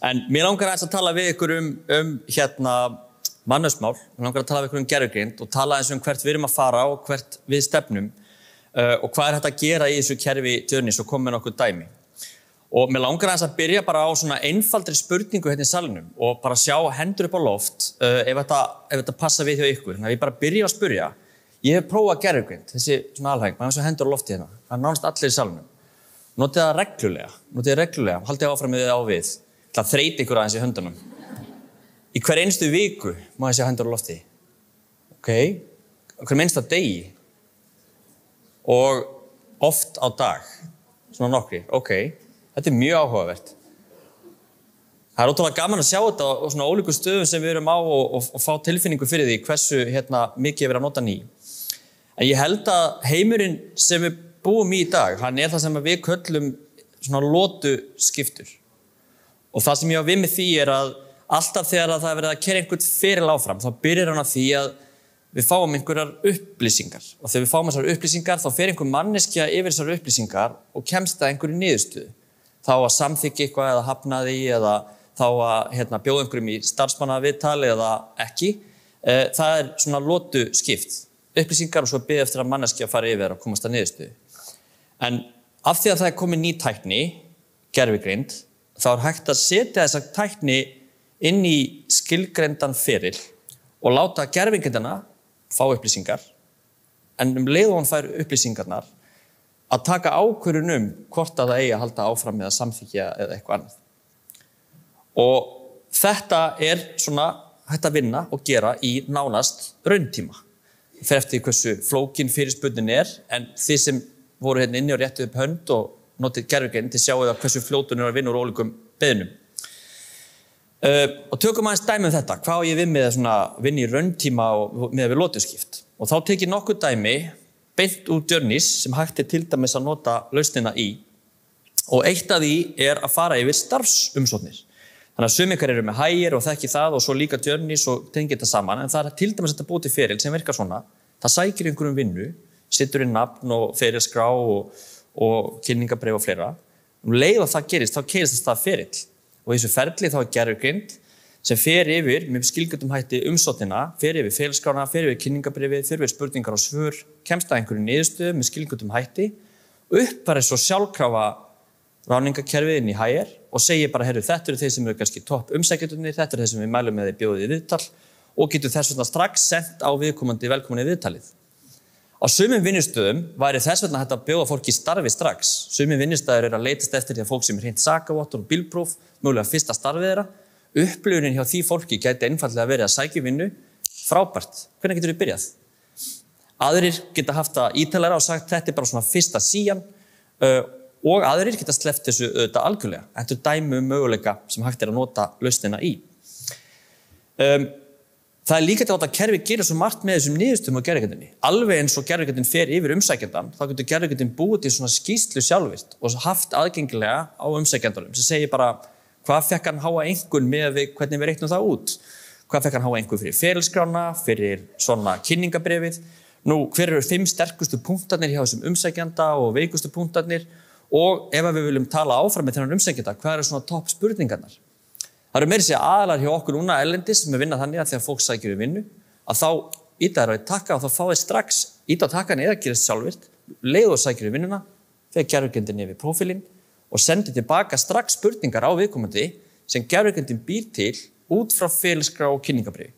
En mér langar aðeins að tala við ykkur mannauðsmál, mér langar að tala við ykkur gervigreind og tala eins hvert við erum að fara og hvert við stefnum og hvað hægt að gera í þessu kerfi Journeys og koma með nokkuð dæmi. Og mér langar aðeins að byrja bara á svona einfaldri spurningu hérna í salnum og bara sjá hendur upp á loft ef þetta passa við hjá ykkur. Þannig að ég bara byrja að spyrja. Ég hef prófað gervigreind, þessi svona alhæng, maður svo hendur á lofti hérna. Það nánast allir í salnum. Notið það reglulega, haldið áfram með það á við. Það þreyti ykkur aðeins í höndunum. Í hver einstu viku má ég sjá hendur á lofti. Ok, hver einsta degi. Og oft á dag. Svona nokkrir, ok. Þetta mjög áhugavert. Það ótrúlega gaman að sjá þetta á svona ólíku stöðum sem við erum á og fá tilfinningu fyrir því hversu mikið verið að nota ný. En ég held að heimurinn sem við búum í dag, hann það sem við köllum svona lotuskiptur. Og það sem ég á við með því að alltaf þegar það verið að keyra einhvern feril áfram, þá byrjar hann að því að við fáum einhverjar upplýsingar. Og þegar við fáum þessar upplýsingar, þá fer einhver manneskja yfir þessar upplýsingar og kemst að einhverju niðurstöðu. Þá að samþykkja eitthvað eða hafna því eða þá að bjóða einhverjum í starfsmannaviðtal eða ekki. Það svona lotuskipt. Upplýsingar og svo byrja eftir að manneskja fara yfir og komast að niðurstöðu. En af því að það komið ný tækni, gervigreind, þá hægt að setja þessa tækni inn í skilgreindan feril og láta gervigreindina fá upplýsingar, en leið og hann fær upplýsingarnar að taka ákvörðun hvort að það eigi að halda áfram með að samþykkja eða eitthvað annað. Og þetta svona hægt að vinna og gera í nánast rauntíma. Það fer eftir hversu flókin fyrirspurnin en þið sem voru hérna inni og réttu upp hönd og notið gervigreind til sjáu hversu fljótun að vinna úr ólíkum beiðnum. Og tökum aðeins dæmi þetta. Hvað á ég við með að vinna í rauntíma og með við lotuskipt? Og þá tek ég nokkuð dæmi beint úr Journeys sem hægt til dæmis að nota lausnina í. Og eitt af því að fara yfir starfsumsóknir. Þannig að sumir eru með Hire og þekki það og svo líka Journeys og tengir þetta saman. En það til dæmis þetta búið til feril sem virkar svona. Það sækir einhverjum vinnu, setur inn nafn og ferilskrá og kynningabréf og fleira. Leið og það gerist, þá keyrist það ferill. Og í þessu ferli þá gervigreind sem fer yfir með skilgreindum hætti umsóknina, fer yfir ferilskrána, fer yfir kynningabréfið, fer yfir spurningar og svör, kemst að einhverju niðurstöðu með skilgreindum hætti, uppfærir svo sjálfkrafa ráðningakerfið inn í Hire og segir bara, þetta eru þeir sem eru kannski topp umsækjendurnir, þetta eru þeir sem við mælum með bjóðið í viðtal og getur þess vegna strax sent á viðkomandi velkominni viðtalið. Á sumum vinnustöðum væri þess vegna hægt að bjóða fólki í starfi strax. Sumum vinnustæður að leitast eftir því að fólk sem hreint sakavottorð og bílpróf, mögulega fyrsta starfið þeirra. Upplifunin hjá því fólki gæti einfaldlega verið að sækja vinnu. Frábært. Hvernig getur þið byrjað? Aðrir geta haft það ítalara og sagt þetta bara svona fyrsta sían og aðrir geta sleppt þessu auðvitað algjörlega. Þetta dæmi möguleika sem hægt að nota lausnina í. Það líka til að kerfi gerir svo margt með þessum niðurstöðum á gervigreindinni. Alveg eins og gervigreindin fer yfir umsækjandann, þá getur gervigreindin búið til svona skýrslu sjálfvirkt og haft aðgengilega á umsækjandanum sem segir bara hvað fekk hann háa einkunn með hvernig við reiknum það út. Hvað fekk hann háa einkunn fyrir ferilskrána, fyrir svona kynningabréfið. Hver eru 5 sterkustu punktarnir hjá þessum umsækjanda og veikustu punktarnir og ef við viljum tala áfram með þennan umsækjanda, hvað eru svona topp spurningarnar? Það eru meira sér aðalar hjá okkur núna erlendis sem vinna þannig að þegar fólk sækir við vinnu að þá íta þær á taka og þá fá þeir strax íta á takan eða gerist sjálfvirt, leið og sækir við vinnuna, þegar gervigreindin yfir prófílinn og sendir tilbaka strax spurningar á viðkomandi sem gervigreindin býr til út frá ferilskrá og kynningabréfi.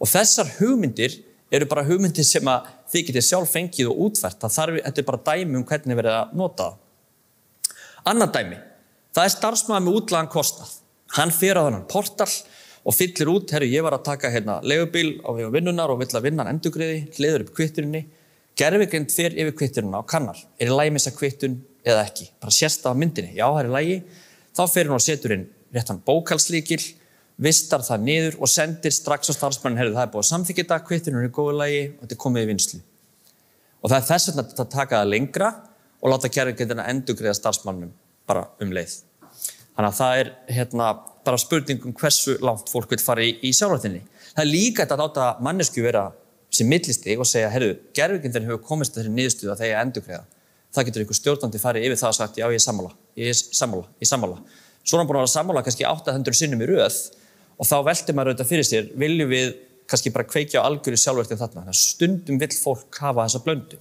Og þessar hugmyndir eru bara hugmyndir sem að þið getið sjálf fengið og útfært. Þetta bara dæmi hvernig verið að nota það. Annað dæmi, það starfsmaður með útlægan kostnað. Hann fer á þennan portal og fyllir út, ég var að taka leigubíl á vegum vinnunar og vill að vinnan endurgreiði, hliður upp kvittuninni. Gervigreind fer yfir kvittunina og kannar. Í lagi með þessa kvittun eða ekki? Bara sérst á myndinni. Já, það í lagi. Þá fer hún og setur inn réttan bókhalslykil, vistar það niður og sendir strax á starfsmannin, það búið að samþykkja þetta, kvittunin í góðu lagi og þetta komið í vinnslu. Og það þess vegna að taka það lengra og láta gervigreindina endurgreiða starfsmannum bara leið. Þannig að það bara spurning hversu langt fólk vil fara í sjálfrættinni. Það líka að láta mannesku vera sem millistig og segja, gervigreindin hefur komist að þeirri niðurstöðu að þeir endurgreiða. Það getur ykkur stjórnandi farið yfir það og sagt, já, ég er sammála. Svo er hann búin að vera sammála kannski 800 sinnum í röð og þá veltir maður auðvitað fyrir sér, viljum við kannski bara kveikja á algjöru sjálfvirkni þarna. Þannig að stundum vill fólk hafa þessa blöndu.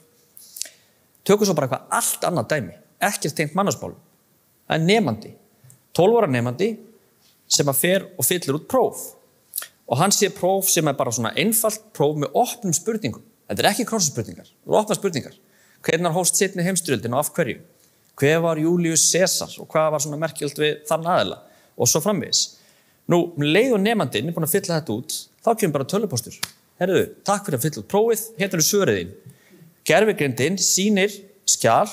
Tökum svo bara eitthvað allt annað dæmi, ekkert tengt mannásmálum. Það er nemandi, 12 ára nemandi sem að fer og fyllir út próf. Og hann sé próf sem er bara svona einfalt próf með opnum spurningum. Þetta er ekki krossspurningar, það eru opna spurningar. Hvenær hófst seinni heimsstyrjöldin og af hverju? Hver var Júlíus Sesar og hvað var svona merkilegt við þann aðila? Og svo framvegis. Nú, leið og nemandinn er búin að fylla þetta út, þá kemur bara tölvupóstur. Herðu, takk fyrir að fylla út prófið, hérna eru svörin þín. Gervigreindin sýnir skjal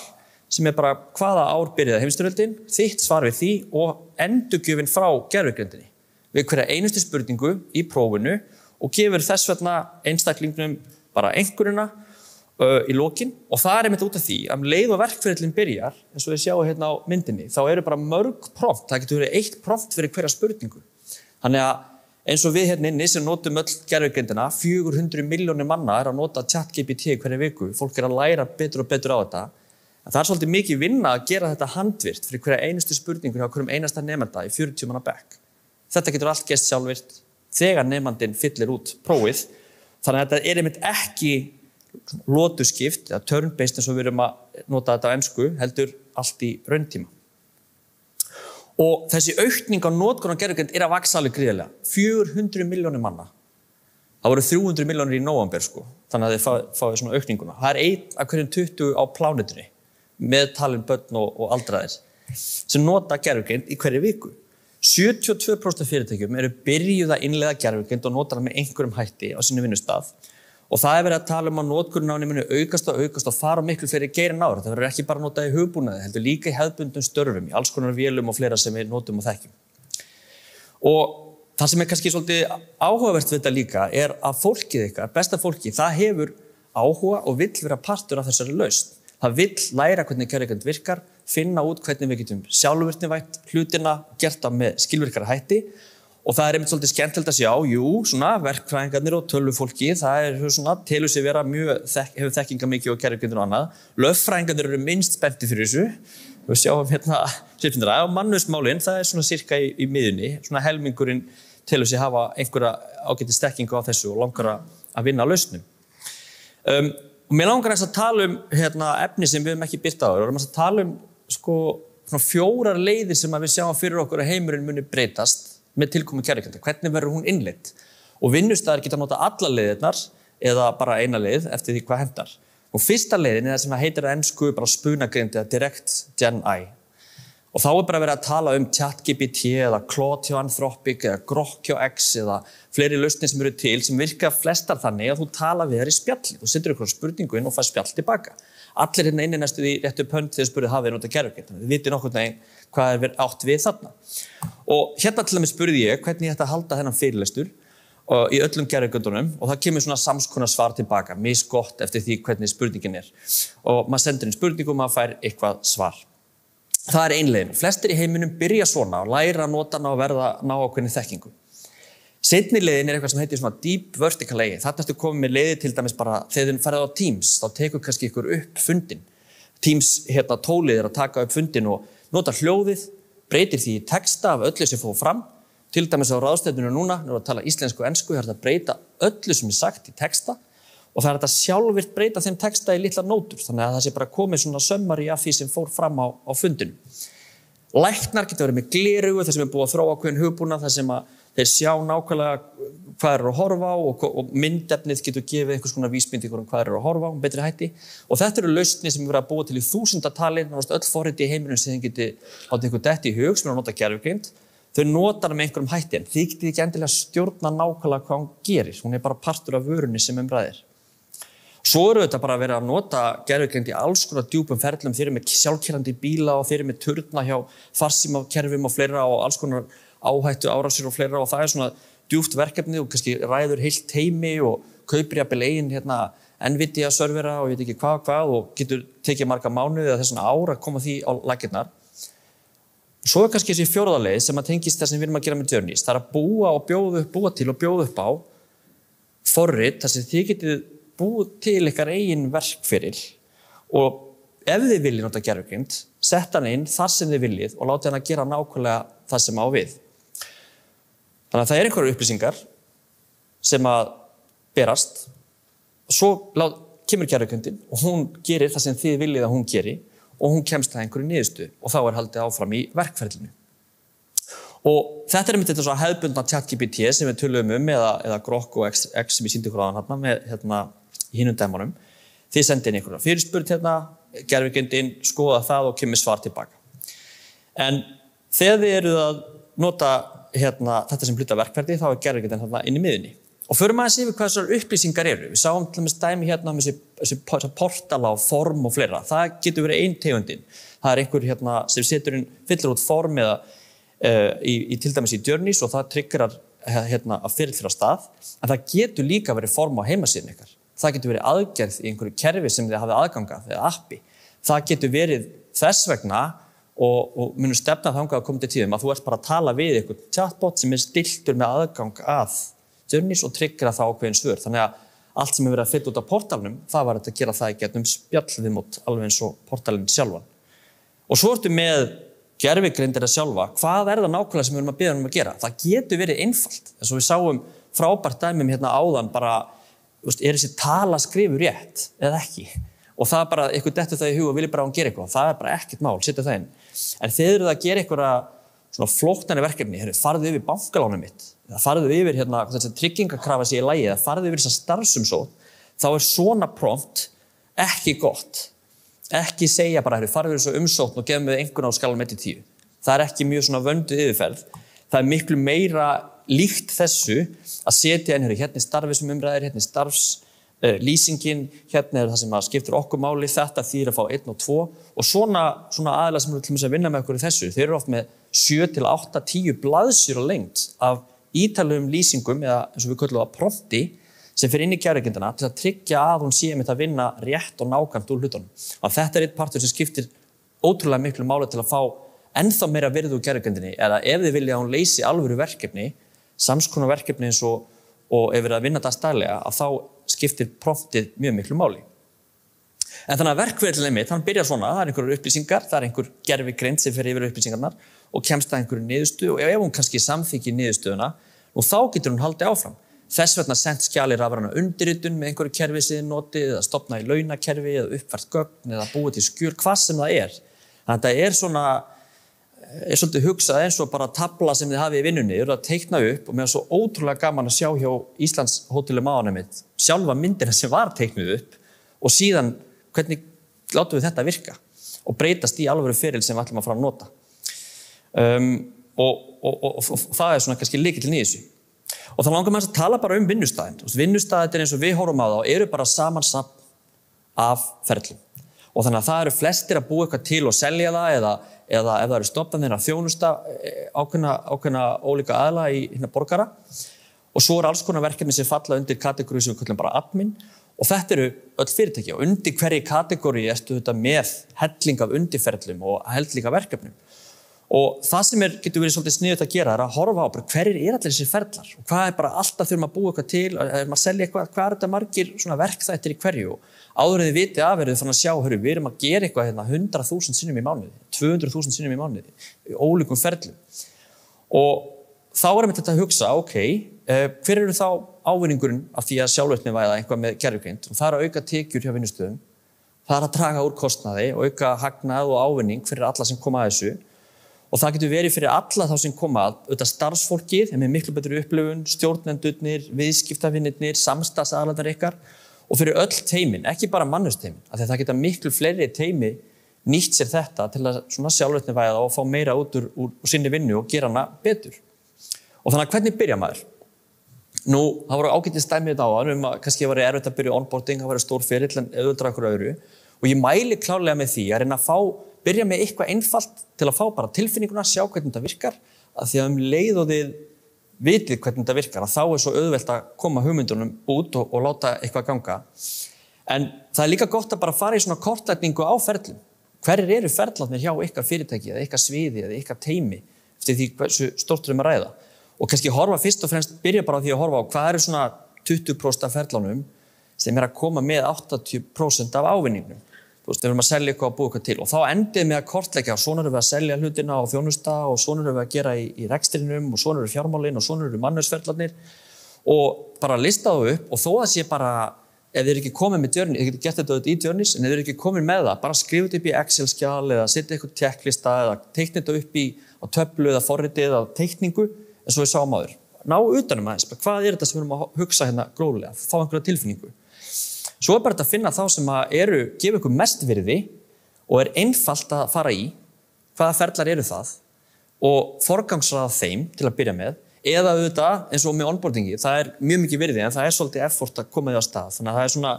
sem er bara hvaða ár byrjaði heimsstyrjöldin, þitt svar við því og endurgjöfin frá gervigreindinni við hverja einustu spurningu í prófinu og gefur þess vegna einstaklingnum bara einhverjuna í lokin og það er einmitt út af því að leið og verkferillin byrjar, eins og við sjáum hérna á myndinni, þá eru bara mörg prompt, það getur verið eitt prompt fyrir hverja spurningu. Þannig að eins og við hérna inni sem notum öll gervigreindina, 400 milljónir manna er að nota ChatGPT hverja viku, fólk er að læra betur og betur á þetta. En það er svolítið mikið vinna að gera þetta handvirkt fyrir hverja einustu spurningu hjá hverjum einasta nemanda í 40 manna bekk. Þetta getur allt gerst sjálfvirkt þegar nemandinn fyllir út prófið. Þannig að þetta er einmitt ekki lotuskipt eða turn-based eins og við erum að nota þetta á ensku, heldur allt í rauntíma. Og þessi aukning á notkun á gervigreind er að vaxa alveg gríðarlega. 400 milljónir manna. Það voru 300 milljónir í nóvember þannig að þið fáið svona aukninguna. Það er 1 af hverjum 20 á plánetunni með talin börn og aldraðir sem nota gervigreind í hverju viku. 72% af fyrirtækjum eru byrjuð að innleiða gervigreind og nota hana með einhverjum hætti á sínu vinnustað. Og það er verið að tala að notkunin á henni muni aukast og fara miklu fleiri geirin ára. Það verður ekki bara notað í hugbúnaði, heldur líka í hefðbundnum störfum, í alls konar vélum og fleira sem við notum og þekkjum. Og það sem er kannski svolítið áhugavert við þetta líka er að fólkið ykkar, besta fólki, það hefur áhuga og vill vera partur af þessari lausn. Það vill læra hvernig gervigreind virkar, finna út hvernig við getum sjálfvirknivætt hlutina, gert það með skilvirkara hætti. Og það er einmitt svolítið skemmtilegt að sjá, svona verkfræðingarnir og tölvufólki, það er svona, telur sig vera hefur þekkinga mikið og gervigreindin og annað. Lögfræðingarnir eru minnst spenntir fyrir þessu. Við sjáum hérna, og mannauðsmálin, það er svona sirka í miðjunni. Svona helmingurinn telur sig hafa einhverja ágætis þekkingu á þessu og langar að vinna á lausnum. Og mér langar að tala efni sem við höfum ekki birt á. Við erum að tala svona 4 leiðir sem við sjáum fyrir okkur að heimurinn muni breytast með tilkomu gervigreindar. Hvernig verður hún innleidd? Og vinnustaðir geta nota alla leiðirnar eða bara eina leið eftir því hvað hentar. Og fyrsta leiðin er það sem heitir á ensku bara spunagreind eða direct gen AI. Og þá er bara verið að tala ChatGPT eða Claude hjá Anthropic eða Grok hjá X eða fleiri lausnir sem eru til sem virka flestar þannig að þú tala við þær í spjalli. Þú setur ykkur spurningu inn og fær spjall tilbaka. Allir hérna inni næstu því réttu upp hönd þegar spurðið hafið nota gervigreind. Þið vitið nokkurn veginn hvað er átt við þarna. Og hérna til dæmis spurði ég hvernig ég ætti að halda þennan fyrirlestur í öllum gervigreindunum og það kemur svona samskonar svar tilbaka, misgott eftir því hvernig spurningin er. Og maður sendur inn spurningu og maður fær eitthvað svar. Það er ein leiðin. Flestir í heiminum byrja svona og læra að nota hana og ná ákveðinni þekkingu. Seinni leiðin er eitthvað sem heitir svona deep vertical AI. Þarna ertu komið með leiði til dæmis bara þegar þið farið á Teams, þá tekur kannski ykkur upp fundin. Teams tólið er að taka upp fundin og nota hljóðið, breytir því í texta af öllu sem fór fram. Til dæmis á ráðstefnunum núna, nú er að tala íslensku og ensku, það er að breyta öllu sem er sagt í texta og það er að sjálfvirkt breyta þeim texta í litlar nótur, þannig að það sé bara komið svona summary af því sem fór fram á fundinu. Læknar geta verið með glerugu, það sem er búið að þróa ákveðin hugbúnað, það sem að þeir sjá nákvæmlega hvað eru að horfa á og myndefnið getur gefið einhvers konar vísbendingur hvað eru að horfa á, betri hætti. Og þetta eru lausnir sem er verið að búa til í þúsundatali, nánast öll forriti í heiminum sem þið geti látið ykkur detti í hug sem er að nota gervigreind. Þau nota hana með einhverjum hætti en þið getið ekki endilega stjórna nákvæmlega hvað hún gerir. Hún er bara partur af vörunni sem ræðir. Svo eru þetta bara að vera að nota gervigreind í alls konar djúpum ferlum. Þeir eru með sjálfkeyrandi bíla og þeir eru með turna hjá farsímakerfum og fleira og alls konar áhættu árásir og fleira og það er svona djúpt verkefni og kannski ræður heilt heimi og kaupir jafnvel eigin Nvidia servera og ég veit ekki hvað og getur tekið marga mánuði eða þessuna ár að koma því á laggirnar. Svo er kannski þessi fjórða leið sem að tengist það sem við erum að gera með Journeys. Það er að búa til og bjóða upp á forrit þar sem þið getið búið til ykkar eigin verkferil og ef þið viljið nota gervigreind, sett hann inn þar sem þið viljið og láta hann að gera nákvæmlega það sem á við. Þannig að það einhverjar upplýsingar sem að berast og svo kemur gervigreindin og hún gerir það sem þið viljið að hún geri og hún kemst að einhverju niðurstöðu og þá haldið áfram í verkferlinu. Og þetta einmitt þetta svo hefðbundna ChatGPT sem við töluðum eða Grok og X sem ég sýndi ykkur áðan með í hinum dæmunum. Þið sendið inn einhverja fyrirspurn gervigreindin skoða það og kemur svar tilbaka. En þegar þið eruð að nota þetta sem hluta verkferli þá gervigreindin inn í miðjunni. Og förum aðeins yfir hvað þessar upplýsingar eru. Við sáum til dæmis dæmi þessi portala og form og fleira. Það getur verið ein tegundin. Það einhver sem fyllir út form eða til dæmis í Journeys og það triggerar að fyrir af stað. En það getur líka verið form á heimasíðunni ykkar. Það getur verið aðgerð í einhverju kerfi sem þið hafið aðgangað eða appi. Það getur verið þess vegna og munum stefna þangað að koma til tíðum að þú ert bara að tala við einhvern chatbot sem stilltur með aðgang að Journeys og tryggera það ákveðin svör. Þannig að allt sem verið að fylla út á portalnum, það var að gera það í gegnum spjallviðmót, alveg eins og portalinn sjálfan. Og svo ertu með gervigreindina sjálfa, hvað það nákvæmlega sem við erum að biðja að gera? Það getur verið einfalt. Eins og við sáum frábært dæmum áðan bara, þessi tala skrifur rétt eða ekki? Og það bara, eitthvað dettur það í hug og vilja bara hún gera eitthvað. Það bara ekkert mál, setja það inn. En þeir eru að gera eitthvað svona flóknari verkefni, farðu yfir bankalánum mitt, eða farðu yfir þessi tryggingakrafa sé í lagi, eða farðu yfir þessa starfsumsókn, þá svona prompt ekki gott. Ekki segja bara, farðu yfir þessu umsókn og gefum við einhvern á skalanum 1-10. Það ekki mjög svona vönduð yfirferð. Það miklu meira líkt þessu að setja inn, hérna starfið sem umræðir, hérna starfslýsingin, hérna það sem skiptir okkur máli, þetta þýr að fá 1 og 2 og svona aðilar sem eru til að vinna með okkur í þessu, þeir eru oft með 7-8-10 blaðsíður á lengd af ítalegum lýsingum eða eins og við köllum það prompti sem fyrir inn í gervigreindina til að tryggja að hún sé með að vinna rétt og nákvæmt úr hlutunum. Og þetta einn partur sem skiptir ótrúlega miklu máli til að fá ennþá meira virði úr gervigreindinni eða ef þið vilja að hún leysi alvöru verkefni, samskonar verkefni eins og ef við erum að vinna það daglega, að þá skiptir promptið mjög miklu máli. En þannig að verkferlinn mitt, hann byrjar svona, það einhverjar upplýsingar, það einhver gervigreind sem fer yfir upplýsingarnar og kemst að einhverju niðurstöðu og ef hún kannski samþykkir niðurstöðuna, og þá getur hún haldið áfram. Þess vegna sent skjali rafræna undirritun með einhverju kerfi sem þið notið eða stofna í launakerfi eða uppfært gögn eða búið til skjöl, hvað sem það er. Þannig að þetta svolítið hugsað eins og bara tabla sem þið hafið í vinnunni, að teikna upp og mér var svo ótrúlega gaman að sjá hjá Íslands hótelum áðanum mitt, sjálfa myndina sem var teiknuð upp og síðan hvernig látum við þetta virka og breytast í alvöru feril sem við ætlum að fara að nota. Og það svona kannski lykillinn í þessu. Og þá langar maður að tala bara vinnustæðin. Vinnustæðin eins og við horfum á þá eru bara samansafn af ferlum. Og þannig að það eru flestir að búa eitthvað til og selja það eða ef það eru stofnanir að þjónusta ákveðna ólíka aðila í borgara. Og svo alls konar verkefni sem falla undir kategóri sem við kallum bara admin. Og þetta eru öll fyrirtæki og undir hverju kategóri ertu þetta með helling af undirferlum og helling af verkefnum. Og það sem getur verið svolítið sniðugt að gera að horfa á hverjir allir þessir ferlar og hvað bara alltaf þurfum að búa eitthvað til, ef maður selja eitthvað, hvað þetta margir svona verkþættir í hverju og áður en þið vitið af eruð þannig að sjá, við erum að gera eitthvað 100.000 sinnum í mánuði, 200.000 sinnum í mánuði, í ólíkum ferlum. Og þá einmitt þetta að hugsa, hver eru þá ávinningurinn af því að sjálfvirknivæða eitthvað með gervigreind og það að auka tekjur hjá vinnustöðum, það að draga úr kostnaði og auka hagnað og ávinning fyrir alla sem koma að þessu. Og það getur verið fyrir alla þá sem koma að starfsfólkið, þeim miklu betri upplifun, stjórnendurnir, viðskiptavinnirnir, samstarfsaðilarnir ykkar og fyrir öll teymin, ekki bara mannusteymin, af því að það geta miklu fleiri teymi nýtt sér þetta til að svona sjálfvirknivæða og fá meira út úr sinni vinnu og gera hana betur. Og þannig að hvernig byrja maður? Nú, það voru ágætis dæmi þetta áðan að kannski var erfitt að byrja onboarding, það var stór ferill en auðvitað okkur öðru og ég mæli klárlega með því að reyna að byrja með eitthvað einfalt til að fá bara tilfinninguna, sjá hvernig þetta virkar, að því að leið og þið vitið hvernig þetta virkar, að þá svo auðvelt að koma hugmyndunum út og láta eitthvað ganga. En það líka gott að bara fara í svona kortlækningu á ferlum. Hverjir eru ferlarnir hjá ykkar fyrirtæki eða ykkar sviði eða ykkar teymi eftir því hversu stórt að ræða. Og kannski horfa fyrst og fremst, byrja bara á því að horfa á hvað eru svona 20% af ferlanum sem að koma með 80% af ávinningnum. við erum að selja eitthvað og búa eitthvað til og þá endið með að kortleggja og svona erum við að selja hlutina og þjónusta og svona erum við að gera í rekstrinum og svona eru fjármálin og svona eru mannauðsferlarnir og bara lista það upp og þó að sé bara, ef þið ekki komið með Journey, þið getur gert þetta í Journeys, en ef þið ekki komið með það, bara skrifa þetta upp í Excel-skjal eða setja eitthvað checklista eða teikna þetta upp á töflu eða forriti eða teikningu, eins og við sáum áður. Ná utanum aðeins, hvað þetta sem við erum að hugsa hérna gróðlega, fá einhverja tilfinningu. Svo bara þetta að finna þá sem gefa ykkur mest virði og einfalt að fara í, hvaða ferlar eru það og forgangsraða þeim til að byrja með, eða auðvitað, eins og með onboardingi, það mjög mikið virði en það svolítið effort að koma því á stað, þannig að það svona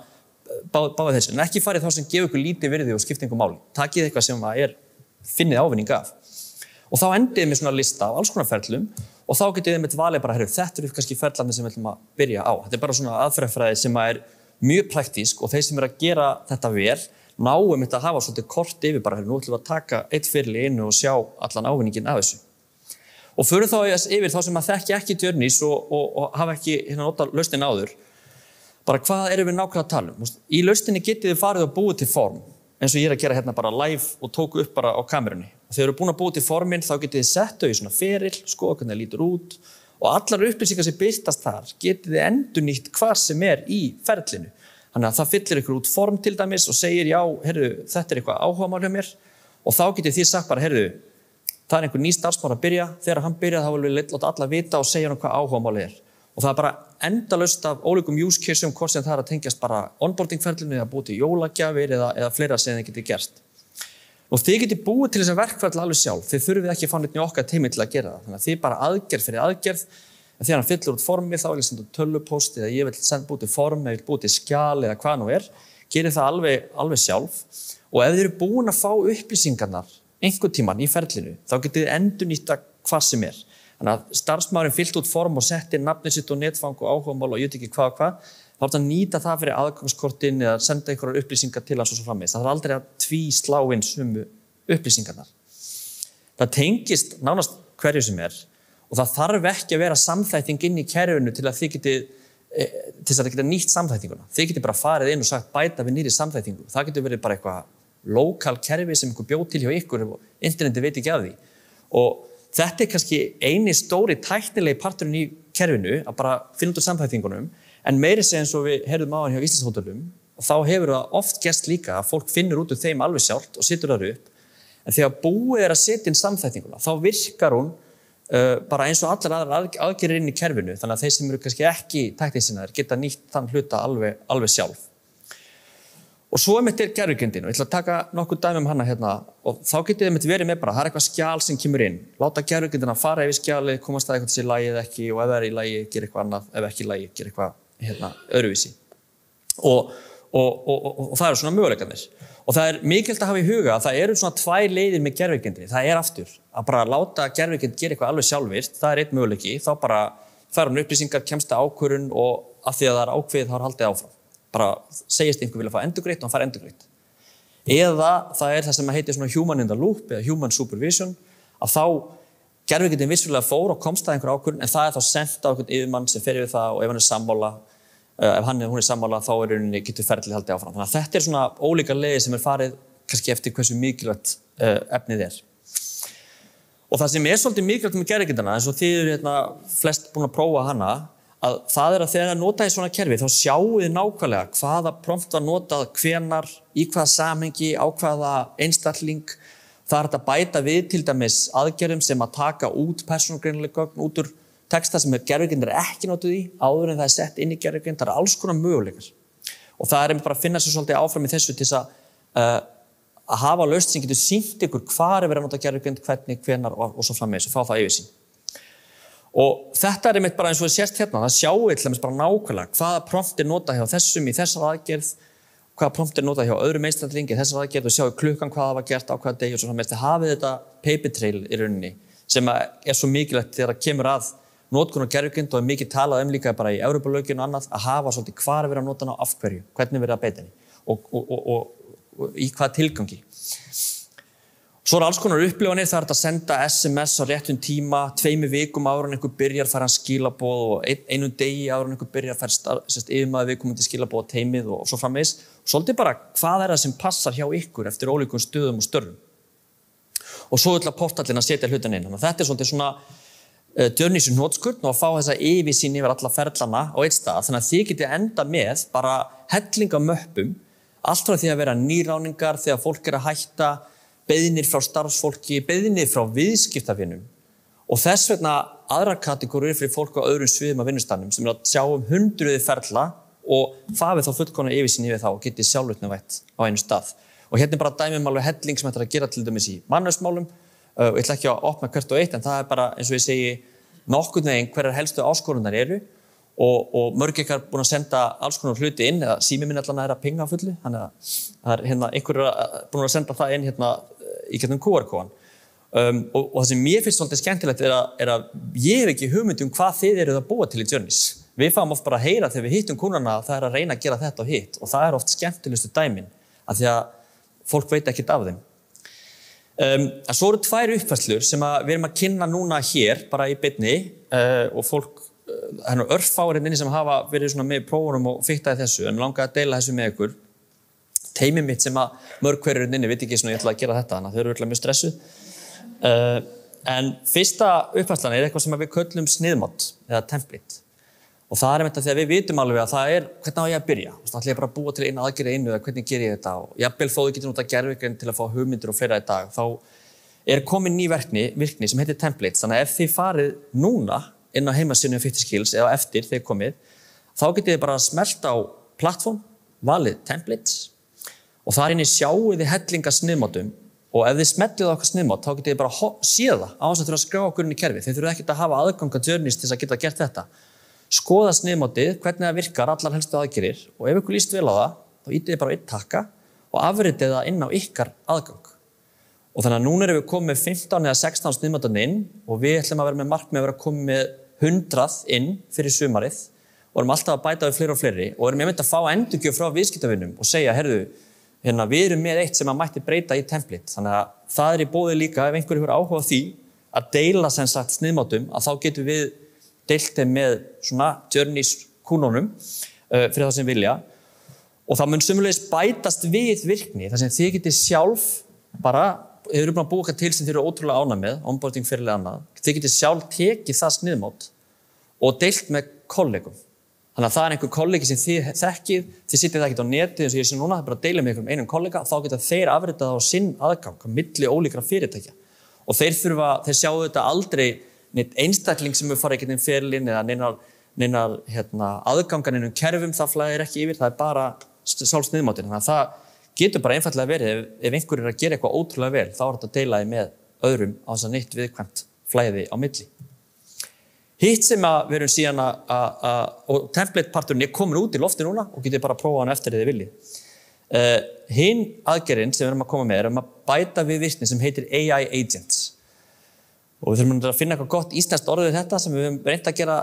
báðið þessi, en ekki farið þá sem gefa ykkur lítið virði og skipta einhver máli. Takið eitthvað sem finnið ávinning af. Og þá endið með svona lista af alls konar ferlum og þá getið þið með valið bara, þetta eru kannski ferlarnir sem við ætlum að byrja á. Þetta bara svona aðferðafræði sem mjög praktísk og þeir sem að gera þetta vel náum þetta að hafa svolítið kort yfir bara, nú ætlum við að taka eitt ferli í einu og sjá allan ávinninginn af þessu. Og fyrir þá yfir þá sem að þekki ekki Journeys og hafa ekki notað lausnin áður, bara hvað erum við nákvæmlega að tala um? Í lausninni getið þið farið og búið til form, eins og ég að gera hérna bara live og tóku upp bara á kamerunni. Og þegar þið eru búin að búið til forminn, þá getið þið sett þau í svona feril, skoða hvernig það lítur út og allar upplýsingar sem birtast þar getið þið endurnýtt hvar sem í ferlinu. Þannig að það fyllir ykkur út form til dæmis og segir, já, þetta eitthvað áhugamál hjá mér og þá getið þið sagt bara, það einhver ný starfsmaður að byrja, þegar hann byrja þá viljum við láta alla vita og segja hann hvað áhugamálið og það bara endalaust af ólíkum use caseum hvort sem það að tengjast bara onboarding-ferlinu eða búið til jólagjafir eða fleira sem þið getið gert. Og þið getið búið til þessi verkferli alveg sjálf, þið þurfið ekki að fá neitt í okkar teimi til að gera það, þannig að þið bara aðgerð fyrir aðgerð, en þegar hann fyllir út formið þá vil ég senda tölvupóst eða ég vil senda búið til form eða búið til skjal eða hvað nú gerið það alveg sjálf og ef þið eru búin að fá upplýsingarnar einhvern tímann í ferlinu, þá getið þið endurnýtt hvað sem Þannig að starfsmaðurinn fyllt út form og setti nafnið sitt og netfang og áhugamál og ég veit ekki hvað, þá er það að nýta það fyrir aðgangskortin eða senda einhverjar upplýsingar til hans og svo framvegis. Það þarf aldrei að tvíslá inn sömu upplýsingarnar. Það tengist nánast hverju sem og það þarf ekki að vera samþætting inn í kerfinu til að þið geta nýtt samþættinguna. Þið getið bara farið inn og sagt bæta við nýri samþættingu. Það getur verið bara eitthvað lokal kerfi sem einhver bjó til hjá ykkur og interneti veit ekki af því. Og þetta kannski eini stóri tæknilegi parturinn í kerfinu að bara finna út úr samþættingunum, en meiri segja eins og við heyrðum á hann hjá Íslandshótelum, og þá hefur það oft gerst líka að fólk finnur út úr þeim alveg sjálft og setur það upp, en þegar búið að setja inn samþættinguna, þá virkar hún bara eins og allar aðrar aðgerðir inn í kerfinu, þannig að þeir sem eru kannski ekki tæknisinnaðir geta nýtt þann hluta alveg sjálf. Og svo gervigreindin og ég ætla að taka nokkuð dæmi hana hérna og þá getið þið verið með bara, það eitthvað skjal sem kemur inn, láta gervigreindina fara yfir skjalið, komast að eitthvað til lagi eða ekki og ef það í lagi, gera eitthvað annað, ef ekki í lagi, gera eitthvað öðruvísi. Og það eru svona möguleikarnir. Og það mikilvægt að hafa í huga að það eru svona tvær leiðir með gervigreindinni. Það aftur að bara láta gervigreind gera eitthvað alveg sjálfvirkt, það einn möguleiki, þá bara fær hún upplýsingar, kemst að ákvörðun og af því að það ákveðið þá haldið áfram. Bara segist einhver vilja fá endurgreitt og hann fær endurgreitt. Eða það það sem heitir svona human in the loop eða human supervision, að þá gervigreindin vissulega fór og komst að einhver ákvörðun en það þá sent á einhvern yfirmann sem fer yfir það og ef hann sammála, ef hann eða hún sammála þá rauninni getur ferlið haldið áfram. Þannig að þetta svona ólíkar leiðir sem farið kannski eftir hversu mikilvægt efnið Og það sem svolítið mikilvægt með gervigreindina, eins og þið eru flest búin að prófa hana, að það að þegar það nota í svona kerfi þá sjáu þið nákvæmlega hvaða prompt var notað, hvenar, í hvaða samhengi, á hvaða einstakling. Það hægt að bæta við til dæmis aðgerðum sem að taka út persónugreinanleg gögn út úr texta sem gervigreind ekki notuð í, áður en það sett inn í gervigreind. Það alls konar möguleikar. Og það bara að finna sér svolítið áfram í þessu til að hafa lausn sem getur sýnt ykkur hvar verið að nota gervigreind, hvernig, hvenar og svo framvegis og fá það yfirsýn. Og þetta einmitt bara eins og þið sést hérna, það sjáu til bara nákvæmlega hvaða prompt notað hjá þessum í þessar aðgerð, hvaða prompt notað hjá öðrum einstaklingi í þessar aðgerð og sjáu klukkan hvað það var gert á hvaða degi og svo framvegis. Þið hafið þetta paper trail í rauninni sem svo mikilvægt þegar það kemur að notkun og gervigreind og mikið talað líka bara í Evrópulöggjöf og annað að hafa svolítið hvar verið að nota hana af hverju, hvernig verið að beita henni og í hvaða tilgangi. Svo alls konar upplifanir, það að senda SMS á réttum tíma, 2 vikum áður en einhver byrjar fær hann skilaboð og einum degi áður en einhver byrjar fær yfirmaður viðkomandi skilaboð á teymið og svo framvegis. Svolítið bara hvað það sem passar hjá ykkur eftir ólíkum stöðum og störfum. Og svo öll að portallinn að setja hlutin inn. Þannig að þetta svolítið svona Journeys í hnotskurn og að fá þessa yfirsýn yfir alla ferlana á einn stað. Þannig að þið getið enda með bara helling af möppum, allt frá því að vera nýráningar, þegar fólk að hætta, beiðnir frá starfsfólki, beiðnir frá viðskiptavinum og þess vegna aðrar kategóriur fyrir fólk á öðrum sviðum af vinnustafnum sem að sjá hundruði ferla og fáið þá fullkomna yfirsýn yfir þá og getið sjálfvirknivætt á einu stað. Og hérna bara dæmum alveg helling sem þetta að gera til dæmis í mannauðsmálum. Ég ætla ekki að opna hvert og eitt, en það bara, eins og ég segi, nokkurn veginn hverjar helstu áskorunar eru og mörg ykkar búin að senda alls konar hluti inn, eða sími minn allan að pinga á fullu, þannig að það einhverjur búin að senda það inn í gegnum QR-kóðan. Og það sem mér finnst svolítið skemmtilegt er að ég hef ekki hugmynd hvað þið eruð að búa til í Journeys. Við fáum oft bara að heyra þegar við hittum kúnnana að það að reyna að gera þetta og hitt og það oft skemmtilegustu dæmin, af því að fólk veit ekkert af þeim. En svo eru 2 uppfærslur sem við erum að kynna núna hér, bara í beinni, og fólk, örfáir inni sem hafa verið svona með í prófunum og fiktaði þessu, en langaði að deila þessu með ykkur. Teymið mitt sem að mörg hverjur inni veit ekki svona ég ætla að gera þetta, þannig að þau eru örugglega mjög stressuð. En fyrsta uppfærslan er eitthvað sem við köllum sniðmátt, eða template. Og það er þetta þegar við vitum alveg að það hvernig á ég að byrja. Ætla ég bara að búa til eina aðgerð eða hvernig ger ég þetta. Og jafnvel þó þú getur notað gervigreind til að fá hugmyndir og fleira í dag, þá komin ný virkni sem heitir templates. Þannig að ef þið farið núna inn á heimasíðunni á 50 Skills eða eftir þegar komið, þá getið þið bara að smelta á plattform, valið templates og þar inni sjáu þið hellinga sniðmátum og ef þið smellið á okkar sniðmát, þá getið þið bara séð það á þess að þurfa að skrá okkur inn í kerfið. Þið þurfið ekkert að hafa aðgang að Journeys til þess að geta gert þetta. Skoða sniðmátið, hvernig það virkar, allar helstu aðgerðir og ef ykkur líst vel á það, þá ítið þið bara einn takka og afritið það inn á ykkar aðgang. Og þannig að núna erum við komið með 15 eða 16 sniðmátarnir inn og við ætlum að vera með markmið að vera komið með 100 inn fyrir sumarið og erum alltaf að bæta við fleiri og fleiri og erum einmitt að fá endurgjöf frá viðskiptavinum og segja, heyrðu, við erum með eitt sem að mætti breyta í template. Þannig að það í boði líka ef einhver hefur áhuga á því að deila sem sagt sniðmátum, að þá getum við deilt þeim með svona Journeys kúnunum fyrir það sem vilja og það mun sömulegis bætast við virkni þar sem þið getið sjálf bara, þið eru búin að búa til sem þið eru ótrúlega ánægð með, onboarding fyrirlega annað, þið getið sjálf tekið það sniðmát og deilt með kollegum. Þannig að það er einhver kollegi sem þið þekkið, þið sittið það ekkert á netið eins og ég sé núna, það er bara að deila með einum kollega, þá geta þeir afritað á sinn aðgang á milli ólíkra fyrirtækja. Og þeir sjá þetta aldrei neitt einstakling sem við fara ekkert inn ferlinn eða neinar aðgangan kerfum, það flæðir ekki yfir, það er bara sjálfsniðmáttin. Þannig að það getur bara einfaldlega verið ef einhver að gera eitthvað ótrúlega vel, þá þetta að deila því með öðrum á þess að neitt viðkvæmt flæði á milli. Hitt sem við erum síðan og template-parturinn komin út í lofti núna og getið bara að prófa hann eftir þið viljið. Hinn aðgerðin sem við erum að koma með að bæta við virkni sem heitir AI Agents. Og við þurfum að finna eitthvað gott íslenskt orð við þetta sem við höfum reynt að gera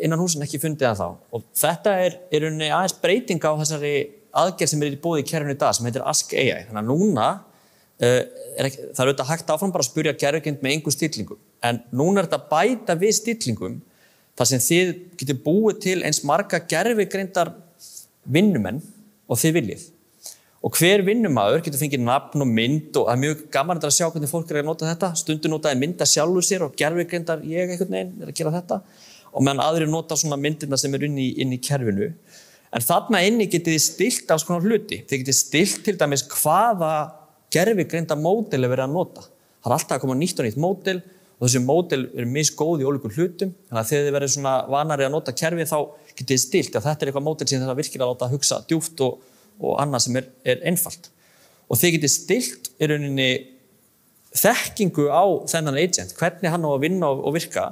innan húsin ekki fundið að þá. Og þetta er rauninni aðeins breyting á þessari aðgerð sem í boði í kerfinu í dag sem heitir Ask AI. Þannig að núna það er auðvitað hægt áfram bara að spyrja gervigreind með einhver stillingum. En núna er þetta að bæta við stillingum þar sem þið getur búið til eins marga gervigreindar vinnumenn og þið viljið. Og hver vinnumaður getur fengið nafn og mynd og það er mjög gaman að sjá hvernig fólk að nota þetta. Stundum notaði mynda sjálfur sér og gervigreindar ég einhvern veginn að gera þetta. Og meðan aðrir nota svona myndirna sem inn í kerfinu. En þarna inni getið þið stillt á svona hluti. Þið getið stillt til dæmis hvaða gervigreinda módel er verið að nota. Það er alltaf að koma nýtt og nýtt módel og þessi módel eru misgóð í ólíkum hlutum. Þannig að þegar þið verið svona vanari að nota kerfið þá getið þið stillt. Þetta er eitthvað módel sem það virkilega láta að hugsa djúpt og annað sem er einfalt. Og þið getið stillt í rauninni þekkingu á þennan agent, hvernig hann á að vinna og virka.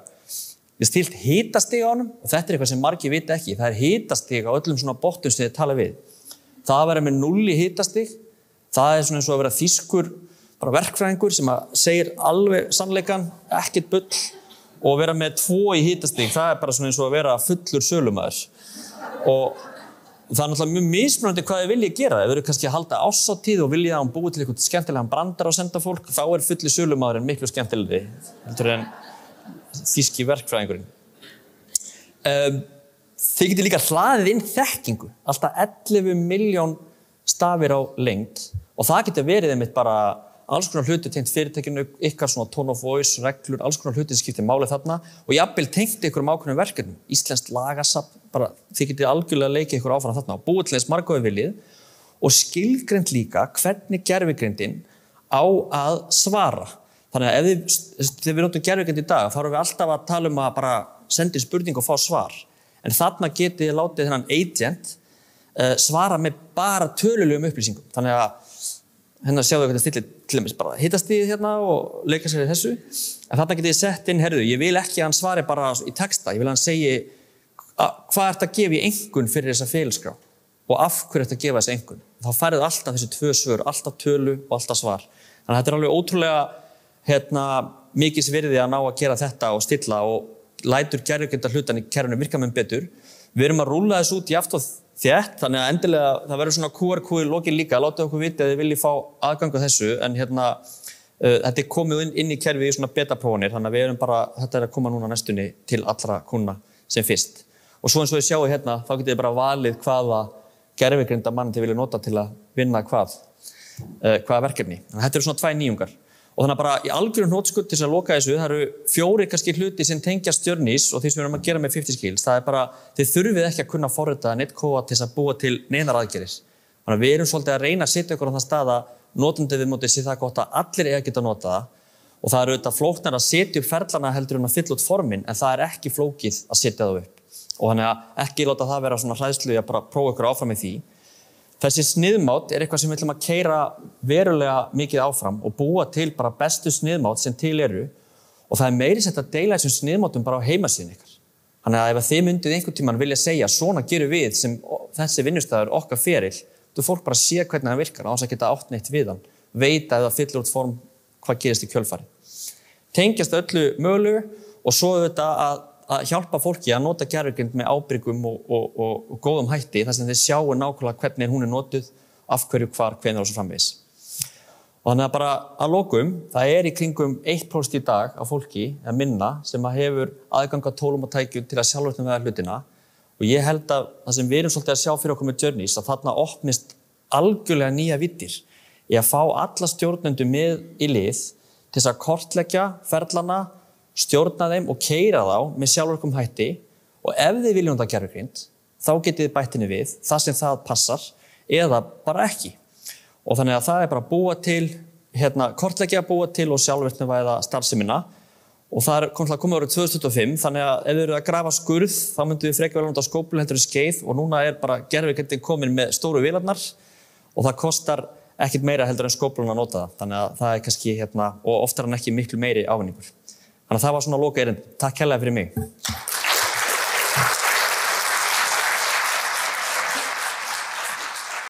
Þið stillt hitastig á honum og þetta er eitthvað sem margir vita ekki. Það er hitastig á öllum svona bottum sem þið tala við. Það að vera með 0 í hitastig, það er svona eins og að vera þýskur bara verkfræðingur sem að segir alveg sannleikan, ekkert bull og vera með 2 í hitastig, það er bara svona eins og að vera fullur sölumaður. Og Og það náttúrulega mjög mismunandi hvað þið viljið gera. Ef þið eru kannski að halda árshátíð og viljið að hún búi til eitthvað skemmtilegan brandara og senda fólk, þá fulli sölumaðurinn miklu skemmtilegri heldur en þýski verkfræðingurinn. Þið getið líka hlaðið inn þekkingu, alltaf 11 milljón stafir á lengd og það getur verið einmitt bara alls konar hluti tengt fyrirtækinu, ykkar svona tone of voice, reglur, alls konar hluti sem skiptir máli þarna og jafnvel tengt ykkur ákveðnum verkefnum, íslenskt lagasafn, bara þið getið algjörlega leikið ykkur áfram þarna og búið til eins margóði viljið og skilgreint líka hvernig gervigreindin á að svara. Þannig að þegar við notum gervigreind í dag, þá erum við alltaf að tala að bara senda spurning og fá svar. En þarna getið þið látið þennan agent svara með bara tölulegum upplýsingum. Þannig að hérna sjáðu hvernig stillir til dæmis bara hitastigið hérna og leika sér í þessu. En þarna getið þið sett inn, herðu, ég vil ekki að hann svari bara í texta, ég vil að hann segi hvað ert að gefa í einkunn fyrir þessa feilskrá og af hverju ert að gefa þessi einkunn. Þá færið alltaf þessi 2 svör, alltaf tölu og alltaf svar. Þannig að þetta alveg ótrúlega mikið virði að ná að gera þetta og stilla og lætur gervigreindar hlutan í kerfinu virka mun betur. Við erum að rúlla þessu út jafnt og þétt, þannig að endilega það verður svona QR-kóði í lokin líka, látið okkur vita að þið viljið fá aðgang á þessu, en þetta komið inn í kerfið í svona beta-prófanir, þannig að við erum bara, þetta að koma núna næstunni til allra kúnna sem fyrst. Og svo eins og þið sjáu hérna, þá getið þið bara valið hvaða gervigreinda mann þið viljið nota til að vinna hvaða verkefni. Þannig að þetta eru svona 2 nýjungar. Og þannig að bara í algjörum hnótskut til þess að loka þessu, það eru 4 kannski hluti sem tengjast Journeys og því sem við erum að gera með 50 skills. Það bara, þið þurfið ekki að kunna forrita nettkóða til þess að búa til neinar aðgerðir. Þannig að við erum svolítið að reyna að setja okkur á það stað að notandi viðmótið sé það gott að allir eiga að geta nota það. Og það eru auðvitað flóknar að setja upp ferlana heldur en að fylla út formin, en það ekki flókið að setja það upp. Og þannig að ekki láta það vera svona hræðslu að bara prófa ykkur áfram með því. Þessi sniðmát eitthvað sem við ætlum að keyra verulega mikið áfram og búa til bara bestu sniðmát sem til eru og það meiri sett að deila þessum sniðmátum bara á heimasíðunni ykkar. Þannig að ef þið myndið einhvern tímann vilja segja svona gerum við sem þessi vinnustæður okkar ferill, þú fólk bara sé hvernig það virkar á þess að geta átt neitt við hann, veita ef það fyllir út form hvað gerist í kjölfari. Tengjast öllu mögulegu og svo auðvitað að hjálpa fólki að nota gervigreind með ábyrgum og góðum hætti þar sem þeir sjáu nákvæmlega hvernig hún notuð, af hverju, hvar, hvenær og svo framvegis. Og þannig að bara að lokum, það í kringum 1% í dag af fólki, eða minna, sem hefur aðgang að tólum og tækjum til að sjálfvirkni með hlutina. Og ég held að það sem við erum svolítið að sjá fyrir okkur með Journeys, að þarna opnist algjörlega nýja vittir í að fá alla stjórnendur með í lið til þess að kortleggja ferlana, stjórna þeim og keyra þá með sjálfvirkum hætti og ef þið viljum það gervigreind, þá getið þið bætt henni við það sem það passar eða bara ekki. Og þannig að það bara búa til, kortleggja búa til og sjálfvirknivæða starfsemina og það komið árið 2025, þannig að ef þið eru að grafa skurð, þá myndum við frekar vel nota skóflu heldur í skeið og núna bara gervigreindin komin með stóru vélarnar og það kostar ekkert meira heldur en skófluna að nota það. Þannig að það kannski, og oftar en ekki miklu meiri ávinningur. Þannig að það var svona loka erindi. Takk kærlega fyrir mig.